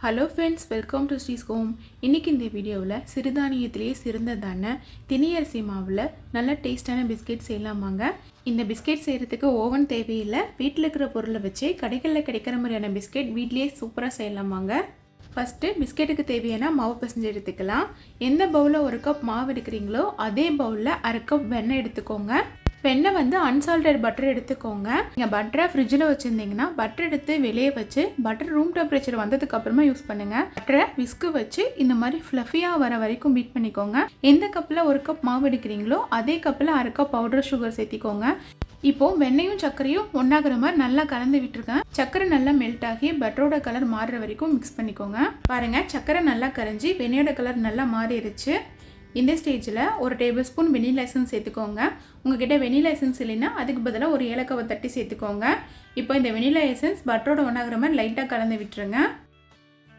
Hello friends, welcome to ஸ்ரீஸ் home. இன்றைக்கி இந்த வீடியோவில் சிறுதானியத்திலேயே சிறந்ததான திணையரிசி மாவில் நல்ல டேஸ்டான பிஸ்கெட் செய்யலாமாங்க. இந்த பிஸ்கெட் செய்கிறதுக்கு ஓவன் தேவையில்லை. வீட்டில் இருக்கிற பொருளை வச்சு கடைகளில் கிடைக்கிற மாதிரியான பிஸ்கெட் வீட்லேயே சூப்பராக செய்யலாமாங்க. ஃபஸ்ட்டு பிஸ்கெட்டுக்கு தேவையான மாவு பிசைஞ்சு எடுத்துக்கலாம். எந்த பவுலில் 1 கப் மாவு எடுக்கிறீங்களோ அதே பவுலில் 1/2 கப் வெண்ணெய் எடுத்துக்கோங்க. வெண்ணெய் வந்து அன்சால்டட் பட்டர் எடுத்துக்கோங்க. நீங்கள் பட்டரை ஃப்ரிட்ஜில் வச்சுருந்தீங்கன்னா பட்டர் எடுத்து வெளியே வச்சு பட்டர் ரூம் டெம்பரேச்சர் வந்ததுக்கு அப்புறமா யூஸ் பண்ணுங்கள். பட்டரை விஸ்கு வச்சு இந்த மாதிரி ஃப்ளஃபியாக வர வரைக்கும் பீட் பண்ணிக்கோங்க. எந்த கப்பில் 1 கப் மாவு எடுக்கிறீங்களோ அதே கப்பில் 1/2 கப் பவுடர் சுகர் சேர்த்திக்கோங்க. இப்போது வெண்ணையும் சர்க்கரையும் ஒன்றாகிற மாதிரி நல்லா கலந்து விட்டுருக்கேன். சர்க்கரை நல்லா மெல்ட் ஆகி பட்டரோட கலர் மாறுற வரைக்கும் மிக்ஸ் பண்ணிக்கோங்க. பாருங்கள், சர்க்கரை நல்லா கரைஞ்சி வெண்ணையோட கலர் நல்லா மாறிடுச்சு. இந்த ஸ்டேஜில் 1 டேபிள் ஸ்பூன் வெனிலா எசன்ஸ் சேர்த்துக்கோங்க. உங்ககிட்ட வெனிலா எசன்ஸ் இல்லைன்னா அதுக்கு பதிலாக ஒரு ஏலக்காவை தட்டி சேர்த்துக்கோங்க. இப்போ இந்த வெனிலா எசன்ஸ் பட்டரோட ஒன்றாகிற மாதிரி லைட்டாக கலந்து விட்டுருங்க.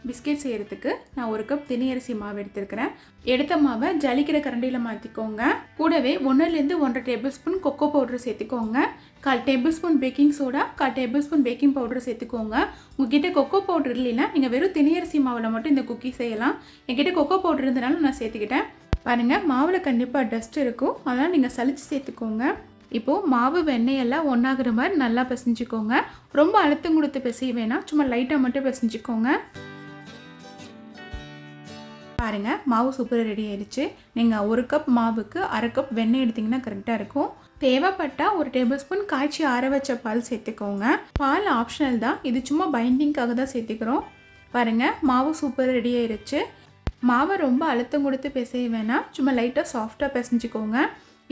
பிஸ்கெட் செய்கிறதுக்கு நான் 1 கப் திணையரிசி மாவு எடுத்துருக்கிறேன். எடுத்த மாவை ஜலிக்கிற கரண்டியில் மாற்றிக்கோங்க. கூடவே 1லேருந்து 1.5 டேபிள் ஸ்பூன் கொக்கோ பவுடர் சேர்த்துக்கோங்க. 1/4 table spoon baking soda, 1/4 table spoon baking powder சேர்த்துக்கோங்க. உங்ககிட்ட கொக்கோ பவுடர் இல்லைன்னா நீங்கள் வெறும் திணையரிசி மாவில் மட்டும் இந்த குக்கி செய்யலாம். என்கிட்ட கொக்கோ பவுடர் இருந்தனால நான் சேர்த்துக்கிட்டேன். பாருங்கள், மாவில் கண்டிப்பாக டஸ்ட் இருக்கும், அதனால் நீங்கள் சலிச்சு சேர்த்துக்கோங்க. இப்போது மாவு வெண்ணெயெல்லாம் ஒன்றாகிற மாதிரி நல்லா பிசைஞ்சிக்கோங்க. ரொம்ப அழுத்தம் கொடுத்து பிசைய வேணாம், சும்மா லைட்டாக மட்டும் பிசைஞ்சிக்கோங்க. பாருங்கள், மாவு சூப்பராக ரெடி ஆயிடுச்சு. நீங்கள் 1 கப் மாவுக்கு 1/2 கப் வெண்ணெய் எடுத்திங்கன்னா கரெக்டாக இருக்கும். தேவைப்பட்டால் 1 டேபிள் ஸ்பூன் காய்ச்சி ஆற வச்ச பால் சேர்த்துக்கோங்க. பால் ஆப்ஷனல் தான், இது சும்மா பைண்டிங்காக தான் சேர்த்துக்கிறோம். பாருங்கள், மாவு சூப்பராக ரெடி ஆயிடுச்சு. மாவை ரொம்ப அழுத்தம் கொடுத்து பிசைய வேணாம், சும்மா லைட்டாக சாஃப்டாக பிசைஞ்சிக்கோங்க.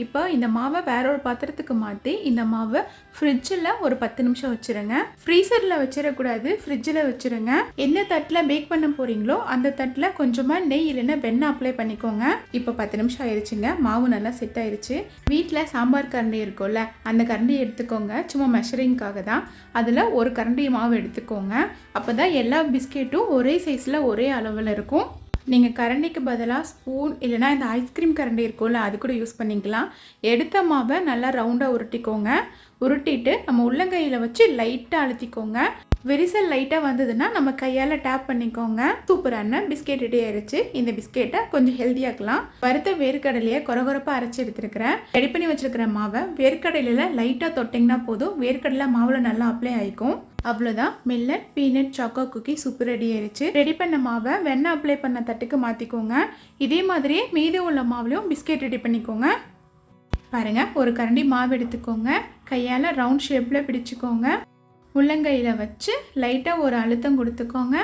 இப்போ இந்த மாவை வேற ஒரு பாத்திரத்துக்கு மாற்றி இந்த மாவை ஃப்ரிட்ஜில் ஒரு 10 நிமிஷம் வச்சுருங்க. ஃப்ரீசரில் வச்சிடக்கூடாது, ஃப்ரிட்ஜில் வச்சுருங்க. எந்த தட்டில் பேக் பண்ண போகிறீங்களோ அந்த தட்டில் கொஞ்சமாக நெய் இல்லைன்னா வெண்ணெய் அப்ளை பண்ணிக்கோங்க. இப்போ 10 நிமிஷம் ஆயிடுச்சுங்க. மாவு நல்லா செட் ஆயிடுச்சு. வீட்டில் சாம்பார் கரண்டி இருக்கும்ல, அந்த கரண்டி எடுத்துக்கோங்க. சும்மா மெஷரிங்காக தான். அதில் 1 கரண்டி மாவு எடுத்துக்கோங்க. அப்போ தான் எல்லா பிஸ்கெட்டும் ஒரே சைஸில் ஒரே அளவில் இருக்கும். நீங்கள் கரண்டிக்கு பதிலாக ஸ்பூன் இல்லைனா இந்த ஐஸ்கிரீம் கரண்டி இருக்கும்ல, அது கூட யூஸ் பண்ணிக்கலாம். எடுத்த மாவை நல்லா ரவுண்டாக உருட்டிக்கோங்க. உருட்டிட்டு நம்ம உள்ளங்கையில் வச்சு லைட்டாக அழுத்திக்கோங்க. விரிசல் லைட்டாக வந்ததுன்னா நம்ம கையால் டேப் பண்ணிக்கோங்க. சூப்பரான பிஸ்கெட் ரெடி ஆயிடுச்சு. இந்த பிஸ்கெட்டை கொஞ்சம் ஹெல்த்தியாக்கலாம். வறுத்த வேர்க்கடலையை கொரகொரப்பாக அரைச்சி எடுத்துருக்கிறேன். ரெடி பண்ணி வச்சுருக்கிற மாவை வேர்க்கடலையில் லைட்டாக தொட்டிங்கன்னா போதும், வேர்க்கடலை மாவில் நல்லா அப்ளை ஆகிக்கும். அவ்வளோதான், millet peanut choco cookie super ready ஆயிடுச்சு. ரெடி பண்ண மாவை வெண்ணெய் அப்ளை பண்ண தட்டுக்கு மாற்றிக்கோங்க. இதே மாதிரியே மீதி உள்ள மாவுலையும் பிஸ்கெட் ரெடி பண்ணிக்கோங்க. பாருங்கள், 1 கரண்டி மாவு எடுத்துக்கோங்க. கையால் ரவுண்ட் ஷேப்பில் பிடிச்சிக்கோங்க. உள்ளங்கையில் வச்சு லைட்டாக ஒரு அழுத்தம் கொடுத்துக்கோங்க.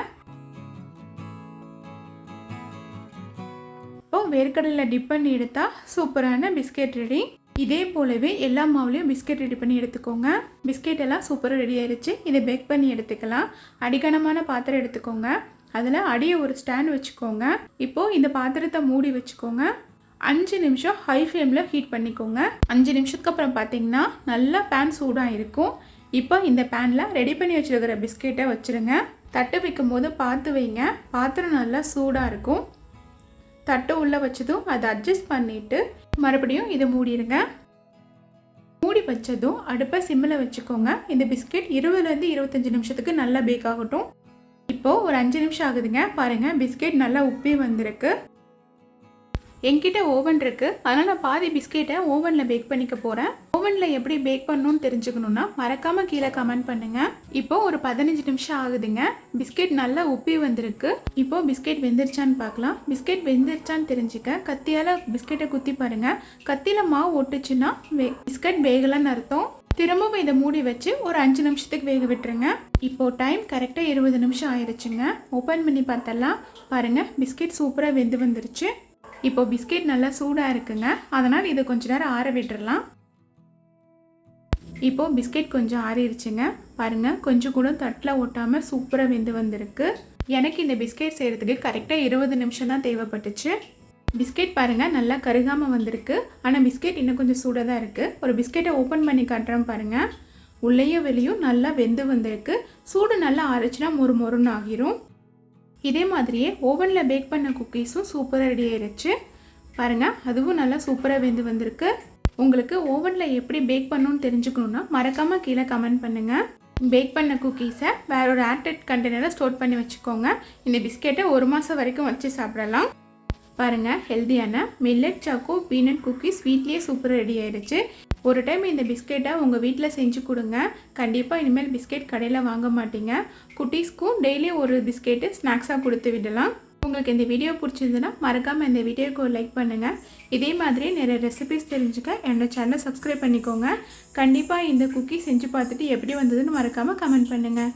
இப்போது வேர்க்கடலில் டிப் பண்ணி எடுத்தால் சூப்பரான பிஸ்கெட் ரெடி. இதே போலவே எல்லா மாவுலையும் பிஸ்கெட் ரெடி பண்ணி எடுத்துக்கோங்க. பிஸ்கெட் எல்லாம் சூப்பராக ரெடி ஆயிடுச்சு. இதை பேக் பண்ணி எடுத்துக்கலாம். அடிக்கனமான பாத்திரம் எடுத்துக்கோங்க. அதில் அடியை ஒரு ஸ்டாண்ட் வச்சுக்கோங்க. இப்போது இந்த பாத்திரத்தை மூடி வச்சுக்கோங்க. 5 நிமிஷம் ஹை ஃப்ளேமில் ஹீட் பண்ணிக்கோங்க. 5 நிமிஷத்துக்கு அப்புறம் பார்த்தீங்கன்னா நல்லா பேன் சூடாக இருக்கும். இப்போ இந்த பேனில் ரெடி பண்ணி வச்சுருக்கிற பிஸ்கெட்டை வச்சுருங்க. தட்டு வைக்கும் போது பார்த்து வைங்க, பாத்திரம் நல்லா சூடாக இருக்கும். தட்டு உள்ளே வச்சதும் அதை அட்ஜஸ்ட் பண்ணிவிட்டு மறுபடியும் இதை மூடிடுங்க. மூடி வச்சதும் அடுப்பை சிம்மில் வச்சுக்கோங்க. இந்த பிஸ்கெட் 20லேருந்து 25 நிமிஷத்துக்கு நல்லா பேக் ஆகட்டும். இப்போது ஒரு 5 நிமிஷம் ஆகுதுங்க. பாருங்கள், பிஸ்கெட் நல்லா உப்பி வந்திருக்கு. என்கிட்ட ஓவன் இருக்குது, அதனால் நான் பாதி பிஸ்கெட்டை ஓவனில் பேக் பண்ணிக்க போகிறேன். ஓவனில் எப்படி பேக் பண்ணணும்னு தெரிஞ்சுக்கணுன்னா மறக்காமல் கீழே கமெண்ட் பண்ணுங்கள். இப்போது ஒரு 15 நிமிஷம் ஆகுதுங்க. பிஸ்கெட் நல்லா உப்பி வந்திருக்கு. இப்போது பிஸ்கெட் வெந்துருச்சான்னு பார்க்கலாம். பிஸ்கெட் வெந்துருச்சான்னு தெரிஞ்சுக்க கத்தியால் பிஸ்கெட்டை குத்தி பாருங்கள். கத்தியில் மாவு ஒட்டுச்சுன்னா பிஸ்கெட் வேகலைன்னு அர்த்தம். திரும்பவும் இதை மூடி வச்சு ஒரு 5 நிமிஷத்துக்கு வேக விட்டுருங்க. இப்போது டைம் கரெக்டாக 20 நிமிஷம் ஆயிடுச்சுங்க. ஓப்பன் பண்ணி பார்த்தலாம். பாருங்கள், பிஸ்கெட் சூப்பராக வெந்து வந்துருச்சு. இப்போ பிஸ்கெட் நல்லா சூடாக இருக்குங்க, அதனால் இதை கொஞ்ச நேரம் ஆற விட்டுடலாம். இப்போது பிஸ்கெட் கொஞ்சம் ஆறிடுச்சுங்க. பாருங்கள், கொஞ்சம் கூட தட்டில் ஒட்டாமல் சூப்பராக வெந்து வந்திருக்கு. எனக்கு இந்த பிஸ்கெட் செய்கிறதுக்கு கரெக்டாக 20 நிமிஷம் தான் தேவைப்பட்டுச்சு. பிஸ்கெட் பாருங்கள் நல்லா கருகாமல் வந்திருக்கு. ஆனால் பிஸ்கெட் இன்னும் கொஞ்சம் சூடாக தான் இருக்குது. ஒரு பிஸ்கெட்டை ஓப்பன் பண்ணி காட்டுறேன் பாருங்கள். உள்ளேயும் வெளியும் நல்லா வெந்து வந்திருக்கு. சூடு நல்லா ஆறிச்சுன்னா மொறு மொறுன்னு ஆகிரும். இதே மாதிரியே ஓவனில் பேக் பண்ண குக்கீஸும் சூப்பராக ரெடி ஆயிடுச்சு. பாருங்கள், அதுவும் நல்லா சூப்பராக வெந்து வந்திருக்கு. உங்களுக்கு ஓவனில் எப்படி பேக் பண்ணணும்னு தெரிஞ்சுக்கணுன்னா மறக்காமல் கீழே கமெண்ட் பண்ணுங்கள். பேக் பண்ண குக்கீஸை வேற ஒரு ஏர்டைட் கண்டெய்னரில் ஸ்டோர் பண்ணி வச்சுக்கோங்க. இந்த பிஸ்கெட்டை 1 மாதம் வரைக்கும் வச்சு சாப்பிடலாம். பாருங்கள், ஹெல்த்தியான மில்லட் சாக்கோ பீனட் குக்கீஸ் வீட்லேயே சூப்பராக ரெடி ஆயிடுச்சு. ஒரு டைம் இந்த பிஸ்கெட்டை உங்கள் வீட்டில் செஞ்சு கொடுங்க. கண்டிப்பாக இனிமேல் பிஸ்கெட் கடையில் வாங்க மாட்டீங்க. குட்டீஸ்க்கும் டெய்லியும் ஒரு பிஸ்கெட்டு ஸ்நாக்ஸாக கொடுத்து விடலாம். உங்களுக்கு இந்த வீடியோ பிடிச்சிருந்துன்னா மறக்காமல் இந்த வீடியோக்கு ஒரு லைக் பண்ணுங்கள். இதே மாதிரி நிறைய ரெசிபிஸ் தெரிஞ்சுக்க என்னோட சேனலை சப்ஸ்கிரைப் பண்ணிக்கோங்க. கண்டிப்பாக இந்த குக்கி செஞ்சு பார்த்துட்டு எப்படி வந்ததுன்னு மறக்காமல் கமெண்ட் பண்ணுங்கள்.